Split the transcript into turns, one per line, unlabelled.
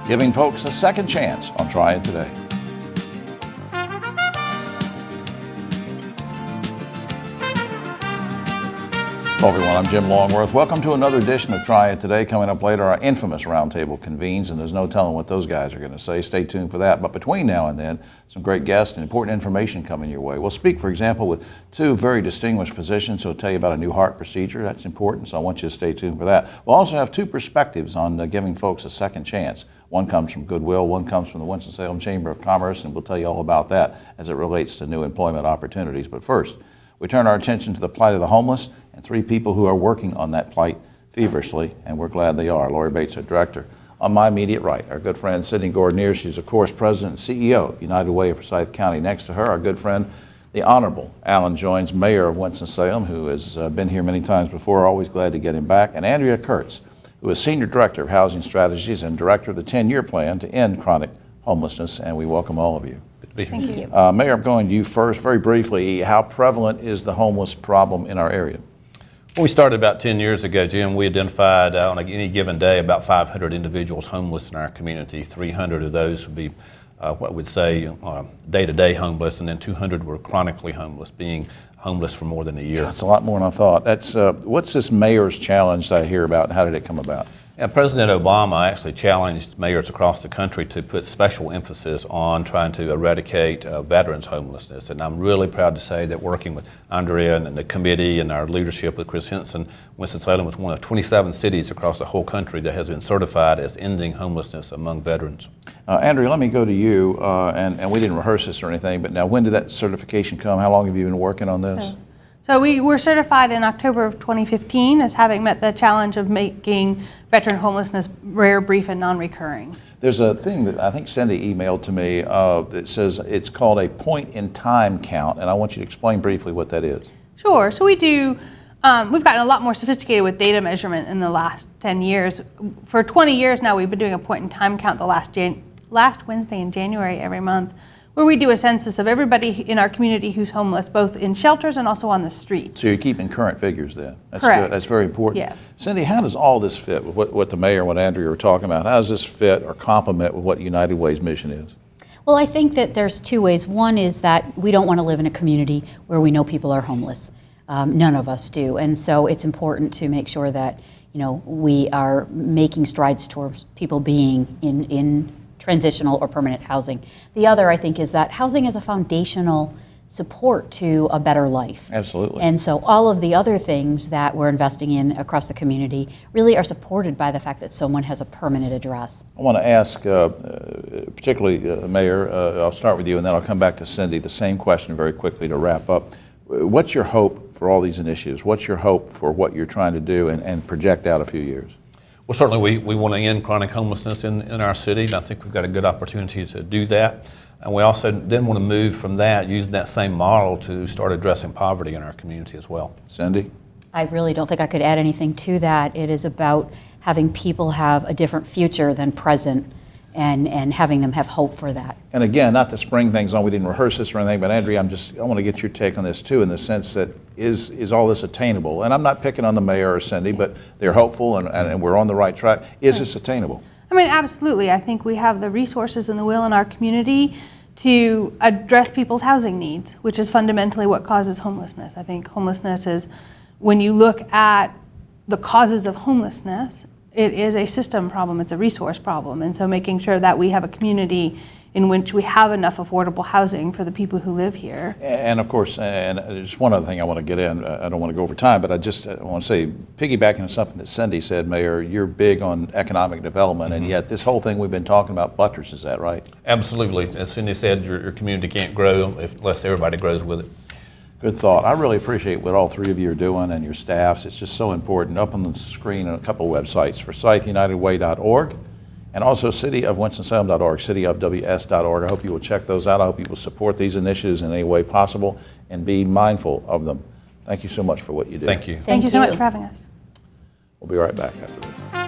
giving folks a second chance on Triad today. Hello everyone, I'm Jim Longworth. Welcome to another edition of Triad Today. Coming up later, our infamous roundtable convenes, and there's no telling what those guys are going to say. Stay tuned for that. But between now and then, some great guests and important information coming your way. We'll speak, for example, with two very distinguished physicians who will tell you about a new heart procedure. That's important, so I want you to stay tuned for that. We'll also have two perspectives on giving folks a second chance. One comes from Goodwill, one comes from the Winston-Salem Chamber of Commerce, and we'll tell you all about that as it relates to new employment opportunities. But first, we turn our attention to the plight of the homeless and three people who are working on that plight feverishly, and we're glad they are. Lori Bates, our director. On my immediate right, our good friend Sydney Gordonier. She's, of course, president and CEO of United Way of Forsyth County. Next to her, our good friend, the Honorable Alan Joines, mayor of Winston-Salem, who has been here many times before. Always glad to get him back. And Andrea Kurtz, who is senior director of housing strategies and director of the 10-year plan to end chronic homelessness. And we welcome all of you.
Thank you.
Mayor, I'm going to you first. Very briefly, how prevalent is the homeless problem in our area?
When we started about 10 years ago, Jim, we identified on any given day about 500 individuals homeless in our community. 300 of those would be what we'd say day-to-day homeless, and then 200 were chronically homeless, being homeless for more than a year.
That's a lot more than I thought. That's what's this mayor's challenge that I hear about, and how did it come about?
Yeah, President Obama actually challenged mayors across the country to put special emphasis on trying to eradicate veterans homelessness. And I'm really proud to say that working with Andrea and the committee and our leadership with Chris Henson, Winston-Salem was one of 27 cities across the whole country that has been certified as ending homelessness among veterans.
Andrea, let me go to you, and we didn't rehearse this or anything, but now when did that certification come? How long have you been working on this?
So we were certified in October of 2015 as having met the challenge of making veteran homelessness rare, brief, and non-recurring.
There's a thing that I think Cindy emailed to me that says it's called a point-in-time count, and I want you to explain briefly what that is.
Sure. So we do, we've gotten a lot more sophisticated with data measurement in the last 10 years. For 20 years now, we've been doing a point-in-time count the last Wednesday in January every month, where we do a census of everybody in our community who's homeless, both in shelters and also on the street.
So you're keeping current figures then? That's
Correct.
Good. That's very important.
Yeah.
Cindy, how does all this fit with what the mayor and what Andrea were talking about? How does this fit or complement with what United Way's mission is?
Well, I think that there's two ways. One is that we don't want to live in a community where we know people are homeless. None of us do. And so it's important to make sure that, we are making strides towards people being in transitional or permanent housing. The other, I think, is that housing is a foundational support to a better life.
Absolutely.
And so all of the other things that we're investing in across the community really are supported by the fact that someone has a permanent address.
I want to ask, particularly Mayor, I'll start with you and then I'll come back to Cindy, the same question very quickly to wrap up. What's your hope for all these initiatives? What's your hope for what you're trying to do and project out a few years?
Well, certainly we want to end chronic homelessness in our city, and I think we've got a good opportunity to do that. And we also then want to move from that, using that same model, to start addressing poverty in our community as well.
Cindy?
I really don't think I could add anything to that. It is about having people have a different future than present, and having them have hope for that.
And again, not to spring things on, we didn't rehearse this or anything, but Andrea, I want to get your take on this too, in the sense that is all this attainable? And I'm not picking on the mayor or Cindy, but they're hopeful and we're on the right track. Is this attainable?
I mean, absolutely. I think we have the resources and the will in our community to address people's housing needs, which is fundamentally what causes homelessness. I think homelessness is, when you look at the causes of homelessness, it is a system problem, it's a resource problem. And so making sure that we have a community in which we have enough affordable housing for the people who live here.
And of course, and just one other thing I want to get in, I don't want to go over time, but I want to say, piggybacking on something that Cindy said, Mayor, you're big on economic development, and yet this whole thing we've been talking about buttresses that, right?
Absolutely. As Cindy said, your community can't grow unless everybody grows with it.
Good thought. I really appreciate what all three of you are doing and your staffs. It's just so important. Up on the screen are a couple of websites, ForsythUnitedWay.org and also cityofwinstonsalem.org, cityofws.org. I hope you will check those out. I hope you will support these initiatives in any way possible and be mindful of them. Thank you so much for what you do.
Thank you.
Thank you so much for having us.
We'll be right back after this.